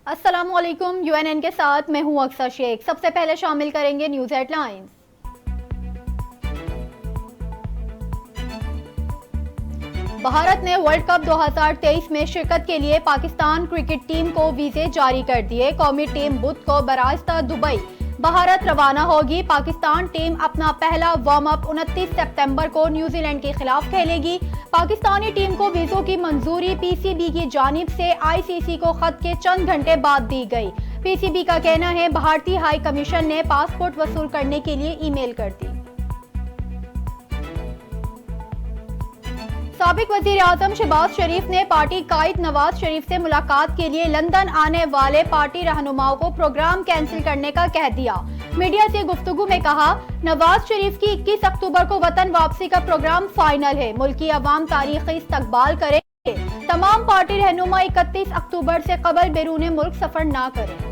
अस्सलामुअलैकुम। यूएनएन के साथ मैं हूं अक्सर शेख। सबसे पहले शामिल करेंगे न्यूज हेडलाइंस। भारत ने वर्ल्ड कप 2023 में शिरकत के लिए पाकिस्तान क्रिकेट टीम को वीजे जारी कर दिए। कौमी टीम बुध को बरास्ता दुबई भारत रवाना होगी। पाकिस्तान टीम अपना पहला वार्म अप 29 सितंबर को न्यूजीलैंड के खिलाफ खेलेगी। पाकिस्तानी टीम को वीजों की मंजूरी पीसीबी की जानिब से आईसीसी को खत के चंद घंटे बाद दी गई। पीसीबी का कहना है भारतीय हाई कमीशन ने पासपोर्ट वसूल करने के लिए ईमेल कर दी। साबिक वजीर आजम शहबाज शरीफ ने पार्टी कायद नवाज शरीफ से मुलाकात के लिए लंदन आने वाले पार्टी रहनुमाओं को प्रोग्राम कैंसिल करने का कह दिया। मीडिया से गुफ्तगू में कहा, नवाज शरीफ की 21 अक्टूबर को वतन वापसी का प्रोग्राम फाइनल है। मुल्की अवाम तारीखी इस्तकबाल करेंगे। तमाम पार्टी रहनुमा 31 अक्टूबर से कबल बैरून मुल्क सफर न करें।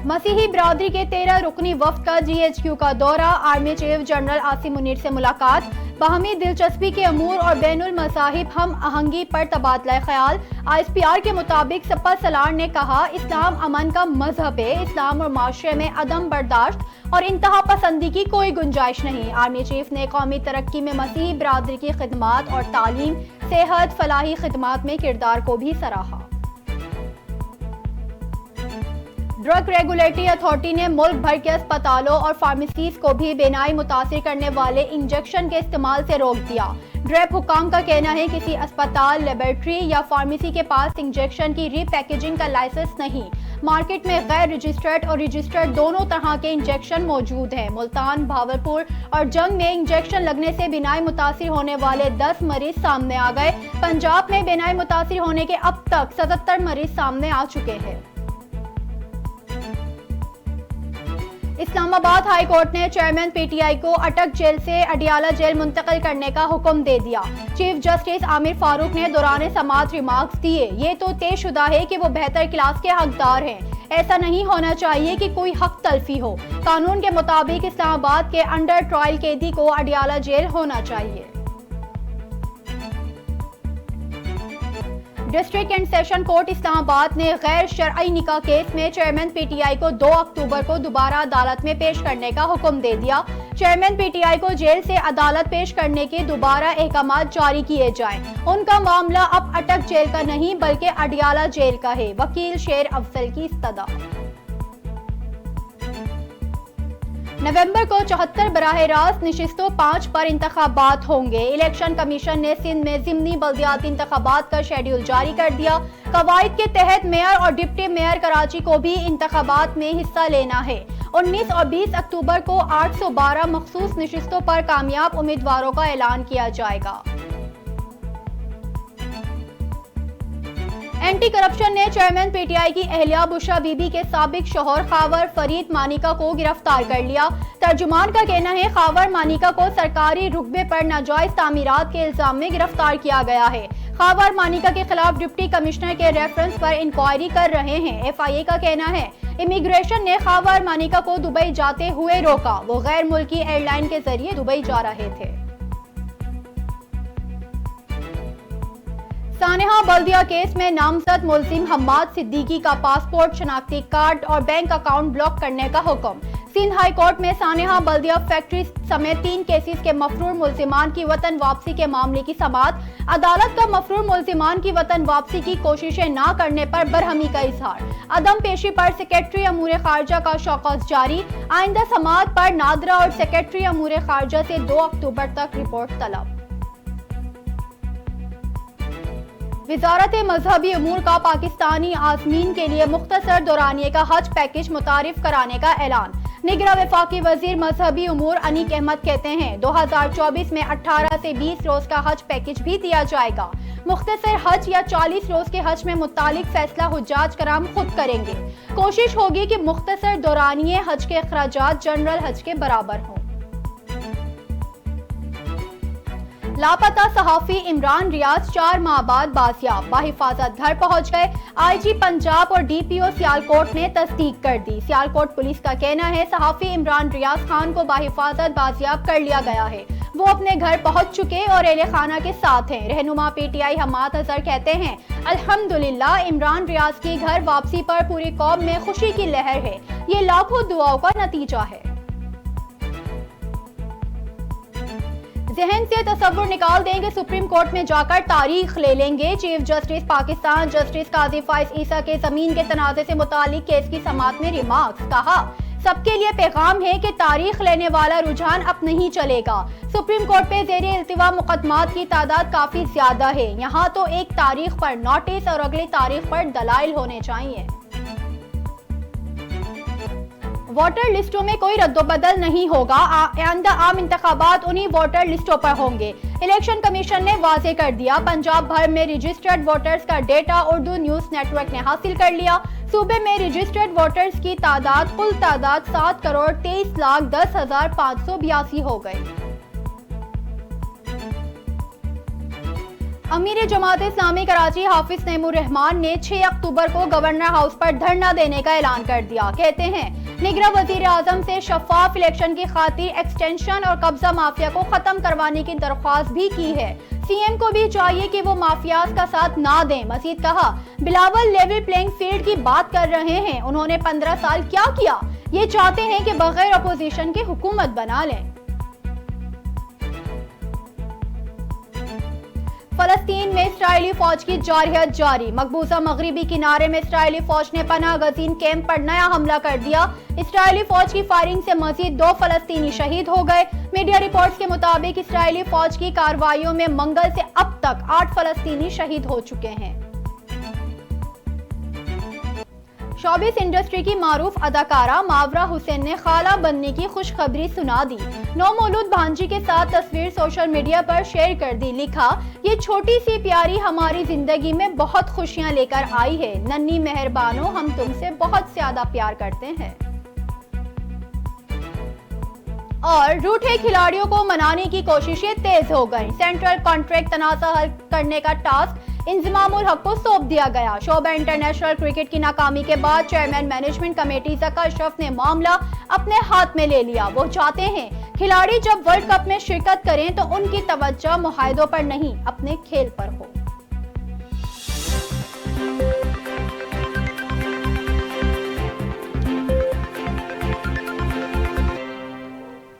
मसीही बिरादरी के 13 रुकनी वफ्द का GHQ का दौरा। Army chief general Asim Munir से मुलाकात। बाहमी दिलचस्पी के अमूर और बैनुल मज़ाहिब हम आहंगी पर तबादला ख्याल। ISPR के मुताबिक सपा सलार ने कहा, इस्लाम अमन का मजहब है। इस्लाम और माशरे में अदम बर्दाश्त और इंतहा पसंदी की कोई गुंजाइश नहीं। आर्मी चीफ ने कौमी तरक्की में मसीही बिरादरी की खिदमात और तालीम, सेहत, फलाही खिदमात में किरदार को भी सराहा। ड्रग रेगुलेटरी अथॉरिटी ने मुल्क भर के अस्पतालों और फार्मेसीज को भी बेनाई मुतासिर करने वाले इंजेक्शन के इस्तेमाल से रोक दिया। ड्रेप हुकाम का कहना है किसी अस्पताल, लेबोरेटरी या फार्मेसी के पास इंजेक्शन की रीपैकेजिंग का लाइसेंस नहीं। मार्केट में गैर रजिस्टर्ड और रजिस्टर्ड दोनों तरह के इंजेक्शन मौजूद हैं। मुल्तान, भावलपुर और जंग में इंजेक्शन लगने से बेनाई मुतासिर होने वाले 10 मरीज सामने आ गए। पंजाब में बेनाई मुतासिर होने के अब तक 77 मरीज सामने आ चुके हैं। इस्लामाबाद हाई कोर्ट ने चेयरमैन PTI को अटक जेल से अडियाला जेल मुंतकिल करने का हुक्म दे दिया। चीफ जस्टिस आमिर फारूक ने दौरान समाअत रिमार्क्स दिए, ये तो तयशुदा है कि वो बेहतर क्लास के हकदार हैं। ऐसा नहीं होना चाहिए कि कोई हक तलफी हो। कानून के मुताबिक इस्लामाबाद के अंडर ट्रायल कैदी को अडियाला जेल होना चाहिए। District and session court Islamabad ने गैर शरई निकाह केस में चेयरमैन PTI को 2 अक्टूबर को दोबारा अदालत में पेश करने का हुक्म दे दिया। चेयरमैन PTI को जेल से अदालत पेश करने के दोबारा अहकामात जारी किए जाएं। उनका मामला अब अटक जेल का नहीं बल्कि अडियाला जेल का है। वकील शेर अफजल की इस्तदा। नवंबर को 74 बराह रास्त नशिस्तों 5 पर इंतखाबात होंगे। इलेक्शन कमीशन ने सिंध में ज़िमनी बल्दियाती इंतखाबात का शेड्यूल जारी कर दिया। कवायद के तहत मेयर और डिप्टी मेयर कराची को भी इंतखाबात में हिस्सा लेना है। 19 और 20 अक्टूबर को 812 मखसूस नशिस्तों पर कामयाब उम्मीदवारों का ऐलान किया जाएगा। एंटी करप्शन ने चेयरमैन PTI की अहलिया बुशरा बीबी के साबिक शौहर खावर फरीद मानिका को गिरफ्तार कर लिया। तर्जुमान का कहना है खावर मानिका को सरकारी रुकबे पर नाजायज तामीरात के इल्जाम में गिरफ्तार किया गया है। खावर मानिका के खिलाफ डिप्टी कमिश्नर के रेफरेंस पर इंक्वायरी कर रहे हैं। FIA का कहना है इमिग्रेशन ने खावर मानिका को दुबई जाते हुए रोका। वो गैर मुल्की एयरलाइन के जरिए दुबई जा रहे थे। सानेहा बल्दिया केस में नामजद मुलजिम हम्माद सिद्दीकी का पासपोर्ट, शनाख्ती कार्ड और बैंक अकाउंट ब्लॉक करने का हुक्म। सिंध हाई कोर्ट में सानेहा बल्दिया फैक्ट्री समेत 3 केसेस के मफरूर मुलजिमान की वतन वापसी के मामले की समाअत। अदालत का मफरूर मुलजिमान की वतन वापसी की कोशिशें न करने पर बरहमी का इजहार। अदम पेशी पर सेक्रेटरी अमूर खारजा का शौकस जारी। आइंदा समाअत पर नादरा और सेक्रेटरी अमूर खारजा से 2 अक्टूबर तक रिपोर्ट तलब। वजारत मजहबी अमूर का पाकिस्तानी आज़मीन के लिए मुख्तसर दौरानिए का हज पैकेज मुतारिफ कराने का ऐलान। निगरां वफाकी वजीर मजहबी अमूर अनीक अहमद कहते हैं 2024 में 18 से 20 रोज का हज पैकेज भी दिया जाएगा। मुख्तसर हज या 40 रोज के हज में मुतालिक फैसला हुज्जाज कराम खुद करेंगे। कोशिश होगी कि मुख्तसर दौरानिए हज के अखराजात जनरल हज के बराबर हों। लापता सहाफी इमरान रियाज 4 माह बाद बाजियाब, बाहिफाजत घर पहुंच गए। IG पंजाब और DPO सियालकोट ने तस्दीक कर दी। सियालकोट पुलिस का कहना है सहाफी इमरान रियाज खान को बाहिफाजत बाजियाब कर लिया गया है। वो अपने घर पहुंच चुके और एले खाना के साथ हैं। रहनुमा पीटीआई हमाद अजहर कहते हैं, अल्हम्दुलिल्लाह इमरान रियाज की घर वापसी पर पूरी कौम में खुशी की लहर है। ये लाखों दुआओं का नतीजा है। जहन से तस्वुर निकाल दें कि सुप्रीम कोर्ट में जाकर तारीख ले लेंगे। चीफ जस्टिस पाकिस्तान जस्टिस काजी फाइज ईसा के जमीन के तनाज़े से मुतालिक केस की समाअत में रिमार्क्स। कहा, सबके लिए पैगाम है कि तारीख लेने वाला रुझान अब नहीं चलेगा। सुप्रीम कोर्ट पे ज़ेरे इल्तिवा मुकदमात की तादाद काफी ज्यादा है। यहाँ तो एक तारीख पर नोटिस और अगली तारीख पर दलाइल होने चाहिए। वोटर लिस्टों में कोई रद्दोबदल नहीं होगा। आइंदा आम इंतखाबात उन्हीं वोटर लिस्टों पर होंगे। इलेक्शन कमीशन ने वाजे कर दिया। पंजाब भर में रजिस्टर्ड वोटर्स का डेटा उर्दू न्यूज नेटवर्क ने हासिल कर लिया। सूबे में रजिस्टर्ड वोटर्स की तादाद कुल तादाद 7,23,10,582 हो गई। अमीर जमात इस्लामी कराची हाफिज नईमुर रहमान ने 6 अक्टूबर को गवर्नर हाउस पर धरना देने का ऐलान कर दिया। कहते हैं, निगरां वजीर आजम से शफाफ इलेक्शन की खातिर एक्सटेंशन और कब्जा माफिया को खत्म करवाने की दरख्वास्त भी की है। सीएम को भी चाहिए कि वो माफियाज का साथ ना दें। मजीद कहा, बिलावल लेवल प्लेइंग फील्ड की बात कर रहे हैं। उन्होंने 15 साल क्या किया? ये चाहते हैं कि बगैर अपोजिशन के हुकूमत बना लें। फलस्तीन में इस्राएली फौज की जारहियत जारी। मकबूजा मगरिबी किनारे में इस्राएली फौज ने पनाह गजीन कैंप पर नया हमला कर दिया। इस्राएली फौज की फायरिंग से मजीद 2 फलस्तीनी शहीद हो गए। मीडिया रिपोर्ट्स के मुताबिक इस्राएली फौज की कार्रवाइयों में मंगल से अब तक 8 फलस्तीनी शहीद हो चुके हैं। शोबिस इंडस्ट्री की मारूफ अदाकारा मावरा हुसैन ने खाला बनने की खुशखबरी सुना दी। नौमौलूद भांजी के साथ तस्वीर सोशल मीडिया पर शेयर कर दी। लिखा, ये छोटी सी प्यारी हमारी जिंदगी में बहुत खुशियां लेकर आई है। नन्ही मेहरबानों, हम तुमसे बहुत ज्यादा प्यार करते हैं। और रूठे खिलाड़ियों को मनाने की कोशिशें तेज हो गई। सेंट्रल कॉन्ट्रैक्ट तनाज़ा हल करने का टास्क इंज़मामुल हक को सौंप दिया गया। शोबा इंटरनेशनल क्रिकेट की नाकामी के बाद chairman management committee Zaka Ashraf ने मामला अपने हाथ में ले लिया। वो चाहते हैं खिलाड़ी जब वर्ल्ड कप में शिरकत करें तो उनकी तवज्जो मुहायदों पर नहीं, अपने खेल पर हो।